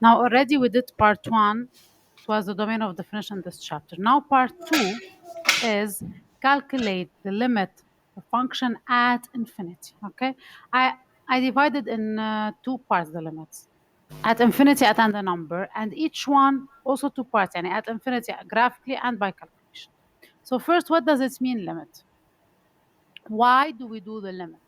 Now already we did part 1. It was the domain of definition in this chapter. Now part 2 is calculate the limit of function at infinity. Okay, I divided in 2 parts the limits. At infinity at and a number, and each one also 2 parts, يعني at infinity graphically and by calculation. So first, what does it mean limit? Why do we do the limit?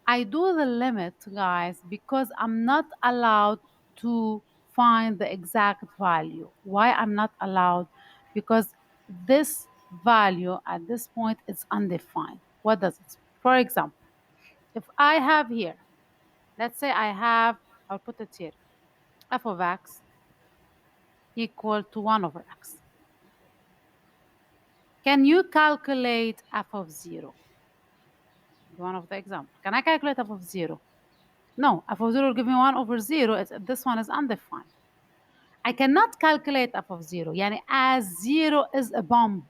I do the limit, guys, because I'm not allowed to find the exact value. Why I'm not allowed? Because this value at this point is undefined. What does it mean? For example, if I have here, let's say I have, I'll put it here, f of x equal to 1 over x. Can you calculate f of 0? One of the examples. Can I calculate f of 0? No, f of 0 will give me 1 over 0. This one is undefined. I cannot calculate f of 0. Yani as 0 is a bomb.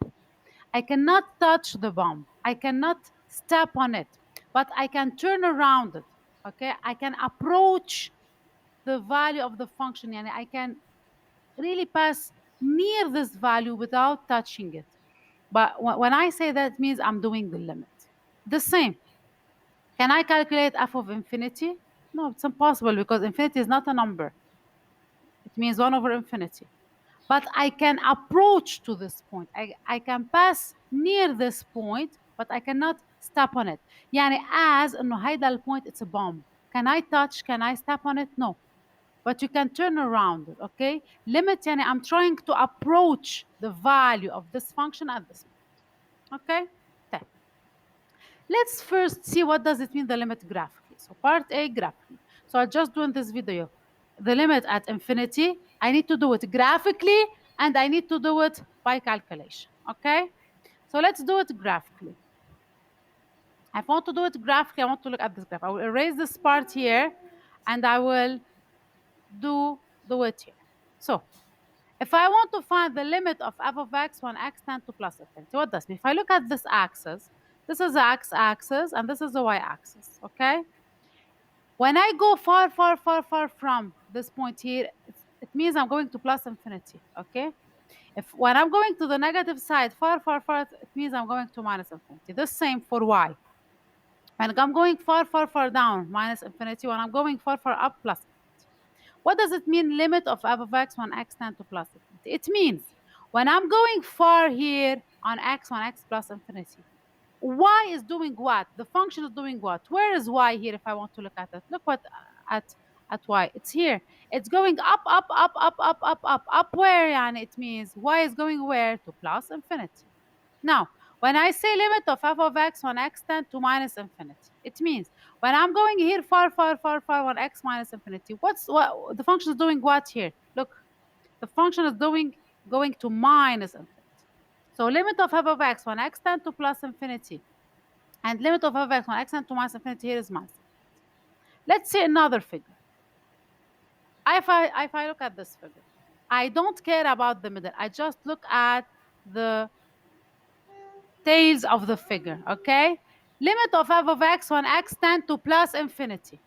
I cannot touch the bomb. I cannot step on it. But I can turn around it. Okay? I can approach the value of the function. Yani I can really pass near this value without touching it. But when I say that, it means I'm doing the limit. The same. Can I calculate f of infinity? No, it's impossible because infinity is not a number. It means 1 over infinity. But I can approach to this point. I can pass near this point, but I cannot step on it. يعني as إنه هيدا الpoint it's a bomb. Can I touch? Can I step on it? No. But you can turn around it, okay? Limit يعني I'm trying to approach the value of this function at this point. Okay? طيب. Let's first see what does it mean the limit graphically. So part A graphically. So I'll just do in this video the limit at infinity. I need to do it graphically and I need to do it by calculation. Okay? So let's do it graphically. If I want to do it graphically, I want to look at this graph. I will erase this part here and I will do it here. So if I want to find the limit of f of x when x tends to plus infinity, what does it mean? If I look at this axis, this is the x-axis and this is the y-axis, okay? When I go far, far, far, far from this point here, it means I'm going to plus infinity, okay? When I'm going to the negative side, far, far, far, it means I'm going to minus infinity. The same for y. When I'm going far, far, far down, minus infinity. When I'm going far, far up, plus infinity. What does it mean, limit of f of x when x tends to plus infinity? It means when I'm going far here on x when x plus infinity, y is doing what? The function is doing what? Where is y here if I want to look at it? Look what at y. It's here. It's going up, up, up, up, up, up, up. Up where? And it means y is going where? To plus infinity. Now, when I say limit of f of x when x tends to minus infinity, it means when I'm going here far, far, far, far when x minus infinity, what the function is doing what here? Look, the function is going to minus infinity. So limit of f of x when x tends to plus infinity and limit of f of x when x tends to minus infinity here is minus infinity. Let's see another figure. If I look at this figure, I don't care about the middle. I just look at the tails of the figure, okay? Limit of f of x when x tends to plus infinity.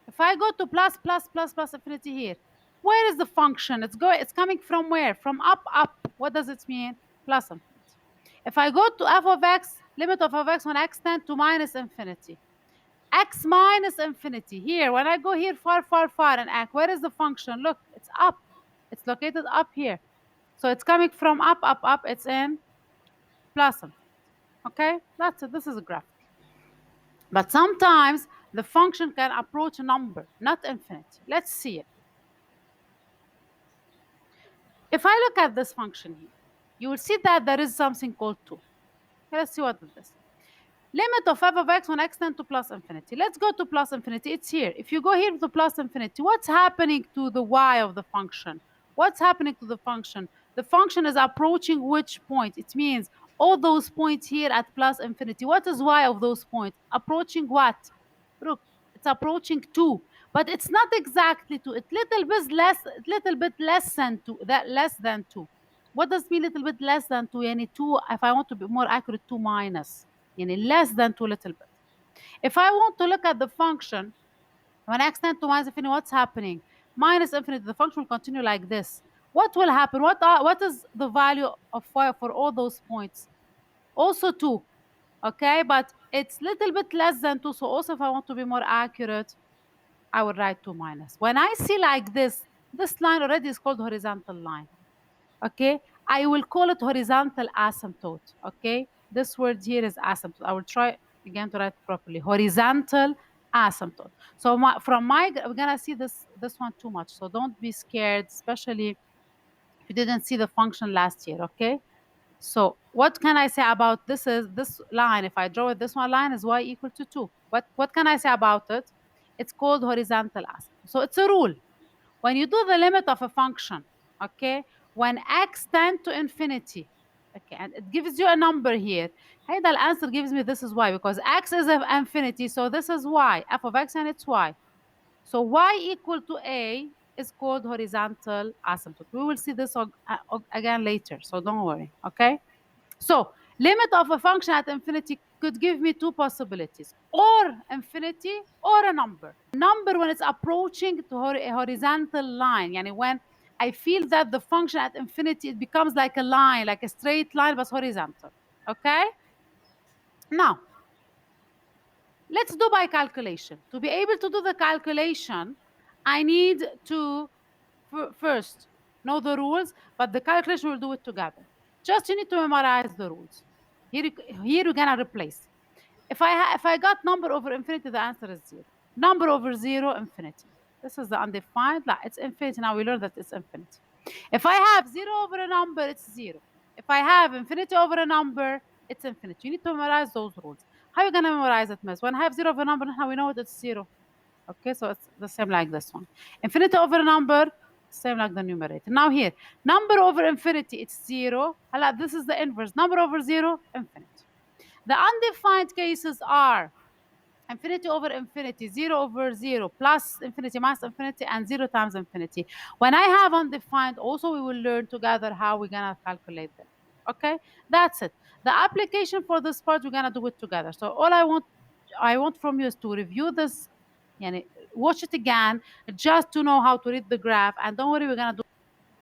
If I go to plus, plus, plus, plus infinity here, where is the function? It's coming from where? From up, up. What does it mean? Plus infinity. If I go to f of x, limit of f of x when x tends to minus infinity. X minus infinity. Here, when I go here far, far, far and x, where is the function? Look, it's up. It's located up here. So it's coming from up, up, up. It's in plus infinity. Okay, that's it. This is a graph. But sometimes the function can approach a number, not infinity. Let's see it. If I look at this function here, you will see that there is something called 2. Okay, let's see what is this. Limit of f of x when x tends to plus infinity. Let's go to plus infinity. It's here. If you go here to plus infinity, what's happening to the y of the function? What's happening to the function? The function is approaching which point? It means all those points here at plus infinity. What is y of those points? Approaching what? Look, it's approaching 2. But it's not exactly 2. It's little bit less than 2. Less than 2. What does mean little bit less than 2? Yani 2, if I want to be more accurate, 2 minus. Yani less than 2 little bit. If I want to look at the function, when x tends to minus infinity, what's happening? minus infinity, the function will continue like this. What will happen? What is the value of y for all those points? Also 2, okay? But it's little bit less than 2, so also if I want to be more accurate, I will write 2 minus. When I see like this line already is called horizontal line, okay? I will call it horizontal asymptote, okay? This word here is asymptote. I will try again to write properly. Horizontal asymptote. So we're gonna see this one too much. So don't be scared, especially if you didn't see the function last year, okay? So what can I say about this is this line? If I draw it, this one line is y equal to 2. What can I say about it? It's called horizontal asymptote. So it's a rule. When you do the limit of a function, okay, when x tend to infinity, okay, and it gives you a number here, hey, the answer gives me this is y because x is of infinity, so this is y, f of x and it's y. So y equal to a is called horizontal asymptote. We will see this again later, so don't worry, okay? So limit of a function at infinity could give me two possibilities, or infinity or a number. Number when it's approaching to a horizontal line, yani when I feel that the function at infinity, it becomes like a line, like a straight line, but horizontal, okay? Now, let's do by calculation. To be able to do the calculation, I need to first know the rules, but the calculation will do it together. Just you need to memorize the rules. Here you're gonna replace. If I got number over infinity, the answer is 0. Number over 0, infinity. This is the undefined. Like, it's infinity. Now we learn that it's infinity. If I have 0 over a number, it's 0. If I have infinity over a number, it's infinity. You need to memorize those rules. How are you going to memorize it, miss? When I have 0 over a number, how we know it, it's 0. Okay, so it's the same like this one. Infinity over a number, same like the numerator. Now here, number over infinity, it's 0. This is the inverse. Number over 0, infinity. The undefined cases are infinity over infinity, 0 over 0, plus infinity minus infinity, and 0 times infinity. When I have undefined, also we will learn together how we're going to calculate them. Okay, that's it. The application for this part, we're going to do it together. So all I want from you is to review this, watch it again, just to know how to read the graph. And don't worry, we're going to do